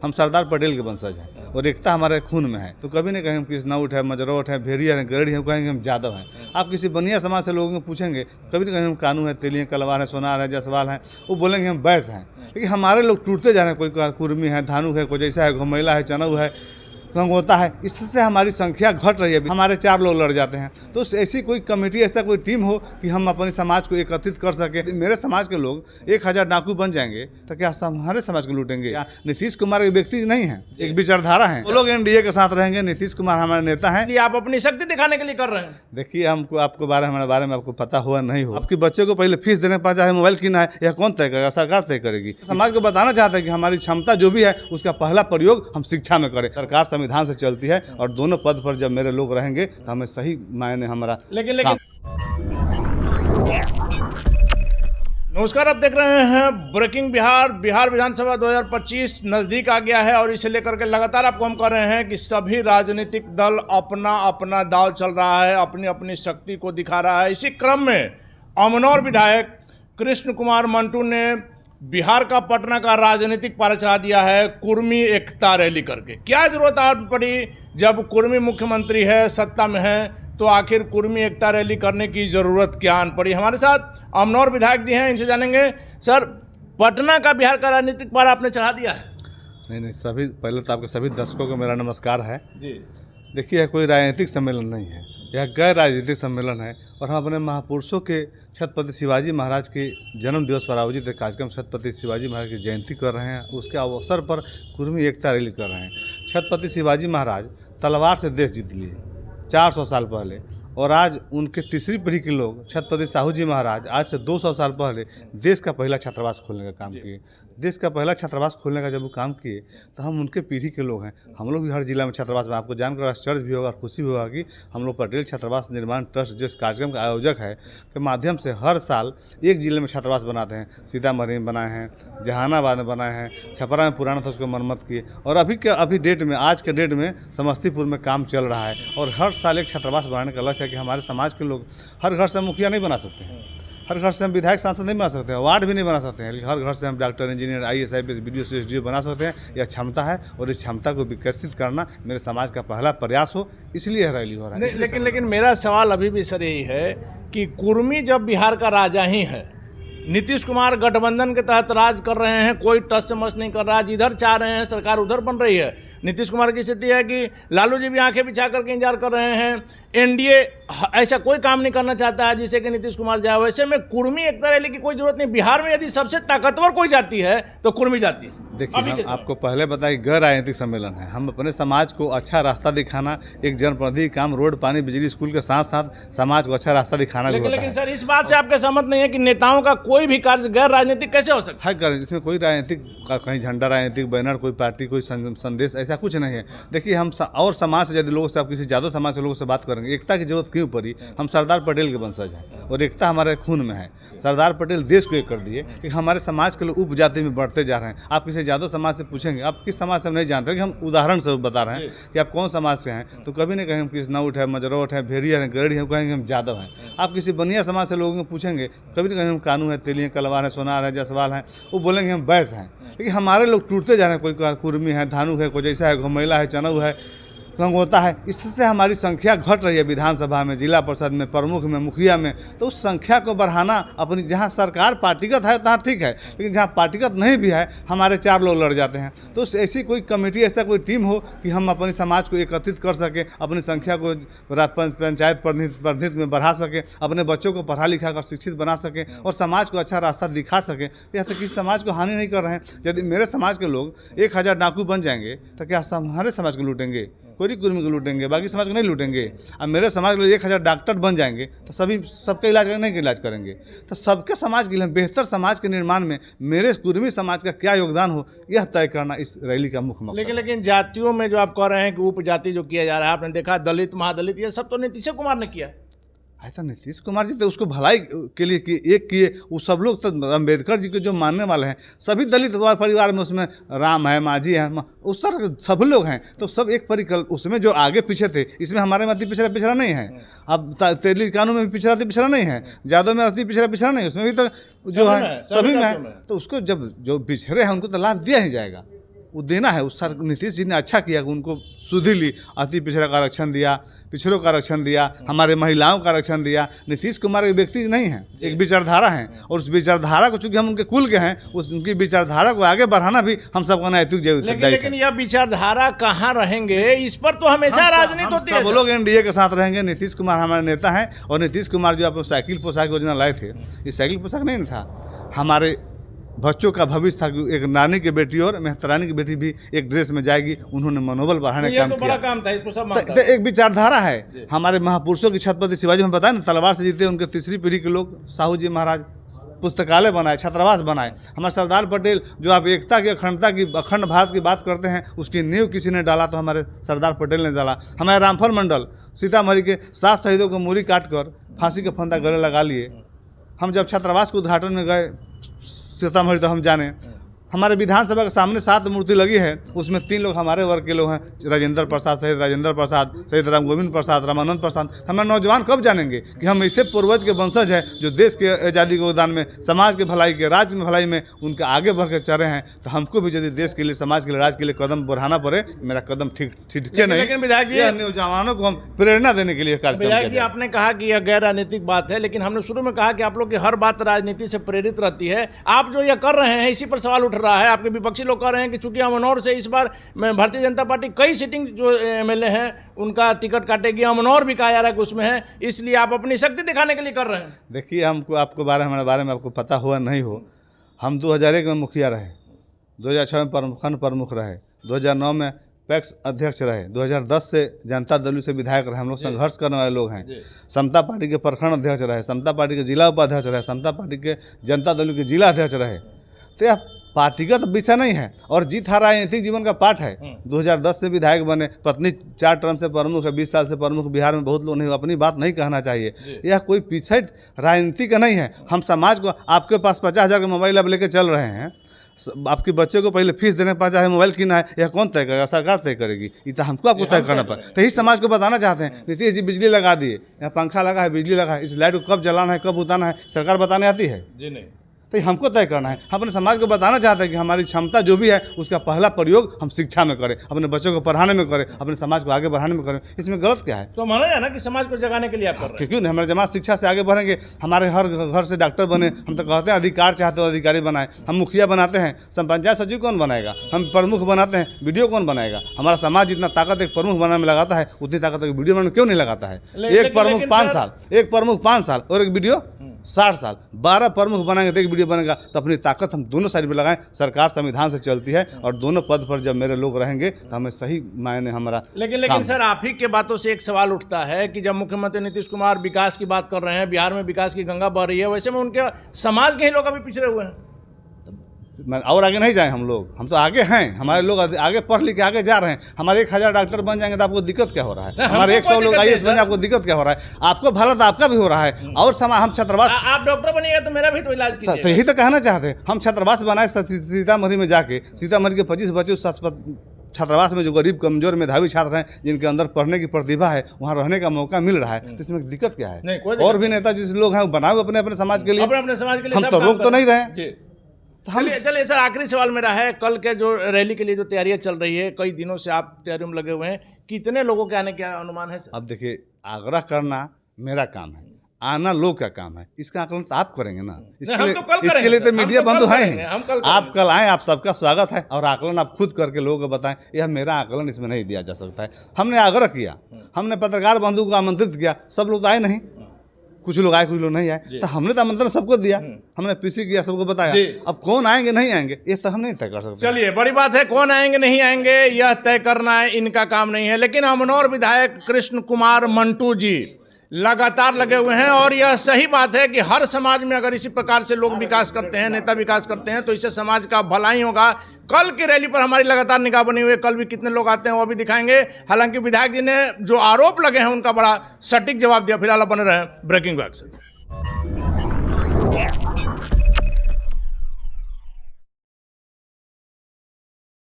हम सरदार पटेल के वंशज हैं और एकता हमारे खून में है। तो कभी नहीं कहें हम कृष्णौठ है, मजरौठ है, भेड़िया है, गरड़ी है, कहेंगे हम यादव हैं। आप किसी बनिया समाज से लोगों को पूछेंगे, कभी नहीं कहेंगे हम कानू है, तेलिया, कलवार है, सोनार है, जसवाल है, वो बोलेंगे हम बैस हैं। लेकिन हमारे लोग टूटते जा रहे हैं, कोई कुर्मी है, धानु है, कोई जैसा है, घुमैला है, चनऊ है, गंगोता है। इससे हमारी संख्या घट रही है। हमारे 4 लोग लड़ जाते हैं। तो ऐसी कोई कमेटी, ऐसा कोई टीम हो कि हम अपने समाज को एकत्रित कर सके। मेरे समाज के लोग 1000 डाकू बन जाएंगे तो क्या हमारे समाज को लूटेंगे? या नीतीश कुमार एक व्यक्ति नहीं है, एक विचारधारा है। वो लोग एनडीए के साथ रहेंगे, नीतीश कुमार हमारे नेता हैं। ये आप अपनी शक्ति दिखाने के लिए कर रहे हैं। देखिए, हमको आपको हमारे बारे में आपको पता हुआ नहीं हो। आपके बच्चे को पहले फीस देने के पास चाहे मोबाइल किना है, यह कौन तय करेगा? सरकार तय करेगी। समाज को बताना चाहते हैं कि हमारी क्षमता जो भी है उसका पहला प्रयोग हम शिक्षा में करें। सरकार संविधान से चलती है और दोनों पद पर जब मेरे लोग रहेंगे तो हमें सही मायने हमारा लेकिन नमस्कार, आप देख रहे हैं ब्रेकिंग बिहार विधानसभा 2025 नज़दीक आ गया है और इसे लेकर के लगातार आपको हम कह रहे हैं कि सभी राजनीतिक दल अपना अपना दांव चल रहा है, अपनी अपनी शक्ति को दिखा रहा है। इसी क्रम में अमनौर विधायक कृष्ण कुमार मंटू ने बिहार का पटना का राजनीतिक पारा चढ़ा दिया है कुर्मी एकता रैली करके। क्या जरूरत आ पड़ी? जब कुर्मी मुख्यमंत्री है, सत्ता में है, तो आखिर कुर्मी एकता रैली करने की ज़रूरत क्या आन पड़ी? हमारे साथ अमनौर विधायक जी हैं, इनसे जानेंगे। सर, पटना का बिहार का राजनीतिक पारा आपने चढ़ा दिया है? नहीं, सभी पहले तो आपके सभी दर्शकों को मेरा नमस्कार है जी। देखिए, यह कोई राजनीतिक सम्मेलन नहीं है, यह गैर राजनीतिक सम्मेलन है और हम अपने महापुरुषों के छत्रपति शिवाजी महाराज के जन्म दिवस पर आयोजित एक कार्यक्रम छत्रपति शिवाजी महाराज की जयंती कर रहे हैं। उसके अवसर पर कुर्मी एकता रैली कर रहे हैं। छत्रपति शिवाजी महाराज तलवार से देश जीत लिए 400 साल पहले और आज उनके तीसरी पीढ़ी के लोग छत्रपति साहू जी महाराज आज से 200 साल पहले देश का पहला छात्रावास खोलने का काम किए। देश का पहला छात्रावास खोलने का जब वो काम किए तो हम उनके पीढ़ी के लोग हैं। हम लोग भी हर जिला में छात्रावास में, आपको जानकर आश्चर्य भी होगा, खुशी भी होगा कि हम लोग पटेल छात्रावास निर्माण ट्रस्ट जिस कार्यक्रम का आयोजक है के माध्यम से हर साल एक जिले में छात्रावास बनाते हैं। सीतामढ़ी में बनाए हैं, जहानाबाद में बनाए हैं, छपरा में पुराना था उसको मरम्मत किए और अभी डेट में, आज के डेट में समस्तीपुर में काम चल रहा है। और हर साल एक छात्रावास बनाने का लक्ष्य है कि हमारे समाज के लोग, हर घर से मुखिया नहीं बना सकते हैं, हर घर से हम विधायक सांसद नहीं बना सकते हैं, वार्ड भी नहीं बना सकते हैं, लेकिन हर घर से हम doctor, engineer, IAS, IPS, BDO, SDO बना सकते हैं। यह क्षमता है और इस क्षमता को विकसित करना मेरे समाज का पहला प्रयास हो, इसलिए रैली हो रहा है। लेकिन मेरा सवाल अभी भी सर यही है कि कुर्मी जब बिहार का राजा ही है, नीतीश कुमार गठबंधन के तहत राज कर रहे हैं, कोई टस मस नहीं कर रहा, जिधर चाह रहे हैं सरकार उधर बन रही है। नीतीश कुमार की स्थिति है कि लालू जी भी आंखें बिछा करके इंतजार कर रहे हैं। एनडीए ऐसा कोई काम नहीं करना चाहता है जिससे कि नीतीश कुमार जाए। वैसे में कुर्मी एकता रैली की कोई जरूरत नहीं। बिहार में यदि सबसे ताकतवर कोई जाति है तो कुर्मी जाति है। देखिए, हम आपको पहले बताया गैर राजनीतिक सम्मेलन है। हम अपने समाज को अच्छा रास्ता दिखाना, एक जनप्रतिनिधि काम, रोड, पानी, बिजली, स्कूल के साथ साथ समाज को अच्छा रास्ता दिखाना भी होता है। लेकिन सर, इस बात से आपके सहमत नहीं है कि नेताओं का कोई भी कार्य गैर राजनीतिक कैसे हो सकता है? कर इसमें कोई राजनीतिक का कहीं झंडा, राजनीतिक बैनर, कोई पार्टी, कोई संदेश, ऐसा कुछ नहीं है। देखिए, हम और समाज से यदि लोगों से, आप किसी ज़्यादा समाज से लोगों से बात करेंगे, एकता की जरूरत क्यों पड़ी? हम सरदार पटेल के वंशज हैं और एकता हमारे खून में है। सरदार पटेल देश को एक कर दिए कि हमारे समाज के लोग उपजाति में बढ़ते जा रहे हैं। आप किसी ज़्यादा समाज से पूछेंगे, आप किस समाज से हम नहीं जानते, कि हम उदाहरण स्वरूप बता रहे हैं कि आप कौन समाज से हैं, तो कभी नहीं कहें हम कृष्णौठ है, मजरौठ है, भेड़िया है, गरड़ी है, कहेंगे हम यादव हैं। आप किसी बनिया समाज से लोगों को पूछेंगे, कभी नहीं कहें हम कानू है, तेलिया, कलवार है, सोनार है, जसवाल है, वो बोलेंगे हम बैस हैं। लेकिन हमारे लोग टूटते जा रहे हैं। कोई कुर्मी है, धानु है, कोई जैसा है, घुमैला है, चनऊ है, गंगोता है। इससे हमारी संख्या घट रही है विधानसभा में, जिला परिषद में, प्रमुख में, मुखिया में। तो उस संख्या को बढ़ाना, अपनी जहां सरकार पार्टीगत है तहाँ ठीक है, लेकिन जहां पार्टीगत नहीं भी है, हमारे 4 लोग लड़ जाते हैं। तो ऐसी कोई कमेटी, ऐसा कोई टीम हो कि हम अपने समाज को एकत्रित कर सकें, अपनी संख्या को पंचायत प्रतिनिधित्व में बढ़ा सकें, अपने बच्चों को पढ़ा लिखा कर शिक्षित बना सकें और समाज को अच्छा रास्ता दिखा सकें। यहाँ तक किसी समाज को हानि नहीं कर रहे हैं। यदि मेरे समाज के लोग 1000 डाकू बन जाएंगे तो क्या हमारे समाज को लूटेंगे? कोई कुर्मी को लूटेंगे, बाकी समाज को नहीं लूटेंगे। अब मेरे समाज के लिए 1000 डॉक्टर बन जाएंगे तो सबका इलाज नहीं इलाज करेंगे। तो सबके समाज के लिए, बेहतर समाज के निर्माण में मेरे कुर्मी समाज का क्या योगदान हो, यह तय करना इस रैली का मुख्य मकसद। लेकिन जातियों में जो आप कह रहे हैं कि उपजाति जो किया जा रहा है, आपने देखा दलित, महादलित, ये सब तो नीतीश कुमार ने किया। ऐसा नीतीश कुमार जी तो उसको भलाई के लिए किए। वो सब लोग तो अम्बेडकर जी के जो मानने वाले हैं, सभी दलित परिवार में, उसमें राम है, माझी है, उस तरह सब लोग हैं। तो सब एक परिकल्प, उसमें जो आगे पीछे थे, इसमें हमारे में अति पिछड़ा नहीं है। अब तेली कानून में भी पिछड़ा नहीं है, यादव में अति पिछड़ा नहीं है, उसमें भी तो जो है सभी में है। तो उसको जो पिछड़े हैं उनको तो लाभ दिया ही जाएगा। वो देना है। उस सर नीतीश जी ने अच्छा किया कि उनको सुधी ली, अति पिछड़ा का आरक्षण दिया, पिछड़ों का आरक्षण दिया, हमारे महिलाओं का आरक्षण दिया। नीतीश कुमार एक व्यक्ति नहीं है, एक विचारधारा है, और उस विचारधारा को चूंकि हम उनके कुल के हैं, उनकी विचारधारा को आगे बढ़ाना भी हम सबका नैतिक जरूरत है। लेकिन यह विचारधारा कहाँ रहेंगे, इस पर तो हमेशा राजनीति होती है। सब लोग एनडीए के साथ रहेंगे। नीतीश कुमार हमारे नेता हैं, और नीतीश कुमार जो आप साइकिल पोशाक योजना लाए थे, ये साइकिल पोशाक नहीं था, हमारे बच्चों का भविष्य था कि एक नानी की बेटी और मेहतरानी की बेटी भी एक ड्रेस में जाएगी। उन्होंने मनोबल बढ़ाने का काम तो किया। बड़ा काम था, इसको सब मानता तो एक विचारधारा है। हमारे महापुरुषों की छत्रपति शिवाजी में बताया ना, तलवार से जीते उनके तीसरी पीढ़ी के लोग, साहू जी महाराज पुस्तकालय बनाए, छात्रावास बनाए। हमारे सरदार पटेल जो आप एकता की, अखंडता की, अखंड भारत की बात करते हैं, उसकी नींव किसी ने डाला तो हमारे सरदार पटेल ने डाला। हमारे रामफल मंडल सीतामढ़ी के 7 शहीदों को मूरी काट कर फांसी का फंदा गले लगा लिए। हम जब छात्रावास के उद्घाटन में गए सीतामढ़ी तो हम जाने, हमारे विधानसभा के सामने 7 मूर्ति लगी है, उसमें 3 लोग हमारे वर्ग के लोग हैं, राजेंद्र प्रसाद, शहीद राजेंद्र प्रसाद, शहीद राम गोविंद प्रसाद, रामानंद प्रसाद। हमारे नौजवान कब जानेंगे कि हम ऐसे पूर्वज के वंशज हैं जो देश के आज़ादी के योगदान में, समाज के भलाई के, राज्य में भलाई में उनके आगे बढ़ के चल रहे हैं। तो हमको भी यदि देश के लिए, समाज के लिए, राज्य के लिए कदम बढ़ाना पड़े, मेरा कदम ठीक नहीं। लेकिन विधायक जी, नौजवानों को हम प्रेरणा देने के लिए विधायक जी, आपने कहा कि यह गैर राजनीतिक बात है, लेकिन हमने शुरू में कहा कि आप लोग की हर बात राजनीति से प्रेरित रहती है। आप जो यह कर रहे हैं, इसी पर सवाल उठ रहा है। आपके विपक्षी लोग कह रहे हैं कि चूंकि अमनौर से इस बार भारतीय जनता पार्टी कई सीटिंग जो एमएलए हैं उनका टिकट काटेगी, अमनौर भी कहा जा रहा है कि उसमें है, इसलिए आप अपनी शक्ति दिखाने के लिए कर रहे हैं। देखिए, हमको हमारे बारे में आपको पता हुआ नहीं हो, हम 2001 में मुखिया रहे, 2006 में प्रमुख रहे, 2009 में पैक्स अध्यक्ष रहे, 2010 से जनता दल से विधायक रहे। हम लोग संघर्ष करने वाले लोग हैं। समता पार्टी के प्रखंड अध्यक्ष रहे, समता पार्टी के जिला उपाध्यक्ष रहे, समता पार्टी के जनता दल के जिला अध्यक्ष रहे। तो यह पार्टीगत विषय नहीं है, और जीत हार राजनीतिक जीवन का पाठ है। 2010 से विधायक बने, पत्नी 4 टर्म से प्रमुख है, 20 साल से प्रमुख बिहार में बहुत लोग नहीं, अपनी बात नहीं कहना चाहिए। यह कोई पीछे राजनीति का नहीं है। हम समाज को, आपके पास 50,000 का मोबाइल आप लेके चल रहे हैं, आपके बच्चे को पहले फीस देने पर चाहे मोबाइल किना है, यह कौन तय करेगा? सरकार तय करेगी। ये तो हमको आपको तय करना पड़ेगा। तो यही समाज को बताना चाहते हैं। नीतीश जी बिजली लगा दिए, यहाँ पंखा लगा है, बिजली लगा है, इस लाइट को कब जलाना है, कब उतारना है, सरकार बताने आती है? जी नहीं। तो हमको तय करना है। हम अपने समाज को बताना चाहते हैं कि हमारी क्षमता जो भी है उसका पहला प्रयोग हम शिक्षा में करें, अपने बच्चों को पढ़ाने में करें, अपने समाज को आगे बढ़ाने में करें। इसमें गलत क्या है? तो माना जाए ना कि समाज को जगाने के लिए आप कर रहे हैं। क्यों नहीं? हमारे समाज शिक्षा से आगे बढ़ेंगे, हमारे हर घर से डॉक्टर बने। हम तो कहते हैं अधिकार चाहते हो अधिकारी बनाए। हम मुखिया बनाते हैं, पंचायत सचिव कौन बनाएगा? हम प्रमुख बनाते हैं, वीडियो कौन बनाएगा? हमारा समाज जितना ताकत एक प्रमुख बनाने में लगाता है, उतनी ताकत एक वीडियो बनाने में क्यों नहीं लगाता है? एक प्रमुख 5 साल, एक प्रमुख 5 साल और एक वीडियो 60 साल, 12 प्रमुख बनाएंगे तो एक वीडियो बनेगा। तो अपनी ताकत हम दोनों साइड पे लगाएं। सरकार संविधान से चलती है, और दोनों पद पर जब मेरे लोग रहेंगे तो हमें सही मायने हमारा लेकिन सर, आप ही के बातों से एक सवाल उठता है कि जब मुख्यमंत्री नीतीश कुमार विकास की बात कर रहे हैं, बिहार में विकास की गंगा बह रही है, वैसे में उनके समाज के ही लोग अभी पिछड़े हुए हैं। और आगे नहीं जाए हम लोग, हम तो आगे हैं। हमारे लोग आगे पढ़ लिख के आगे जा रहे हैं। हमारे 1000 डॉक्टर बन जाएंगे तो आपको दिक्कत क्या हो रहा है? हमारे 100 लोग IAS बन जाए, आपको दिक्कत क्या हो रहा है? आपको भला तो आपका भी हो रहा है। और हम छात्रावास, आप डॉक्टर बनिएगा तो मेरा भी तो इलाज कीजिए। तो यही तो कहना चाहते हैं। हम छात्रावास बनाए सीतामढ़ी में जाके, सीतामढ़ी के 25 बच्चे उस छात्रावास में जो गरीब कमजोर मेधावी छात्र हैं, जिनके अंदर पढ़ने की प्रतिभा है, वहाँ रहने का मौका मिल रहा है। तो इसमें दिक्कत क्या है? और भी नेता जिस लोग हैं बनाओ अपने अपने समाज के लिए, अपने समाज के लिए। हम तो रोक तो नहीं रहे। तो चलिए सर, आखिरी सवाल मेरा है, कल के जो रैली के लिए जो तैयारियां चल रही है, कई दिनों से आप तैयारियों में लगे हुए हैं, कितने लोगों के आने का अनुमान है सर? अब देखिए, आग्रह करना मेरा काम है, आना लोग का काम है। इसका आकलन तो आप करेंगे ना। इसके लिए तो मीडिया बंधु हैं। आप कल आए, आप सबका स्वागत है, और आकलन आप खुद करके लोगों को बताएं। यह मेरा आकलन इसमें नहीं दिया जा सकता है। हमने आग्रह किया, हमने पत्रकार बंधु को आमंत्रित किया, सब लोग आए नहीं, कुछ लोग आए, कुछ लोग नहीं आए। तो हमने तो आमंत्रण सबको दिया, हमने पीसी किया, सबको बताया। अब कौन आएंगे नहीं आएंगे ये तो हम नहीं तय कर सकते। चलिए, बड़ी बात है, कौन आएंगे नहीं आएंगे यह तय करना है, इनका काम नहीं है। लेकिन अमनौर विधायक कृष्ण कुमार मंटू जी लगातार लगे हुए हैं, और यह सही बात है कि हर समाज में अगर इसी प्रकार से लोग विकास करते हैं, नेता विकास करते हैं, तो इससे समाज का भलाई होगा। कल की रैली पर हमारी लगातार निगाह बनी हुई है, कल भी कितने लोग आते हैं वो भी दिखाएंगे। हालांकि विधायक जी ने जो आरोप लगे हैं उनका बड़ा सटीक जवाब दिया। फिलहाल बने रहे ब्रेकिंग बैग से।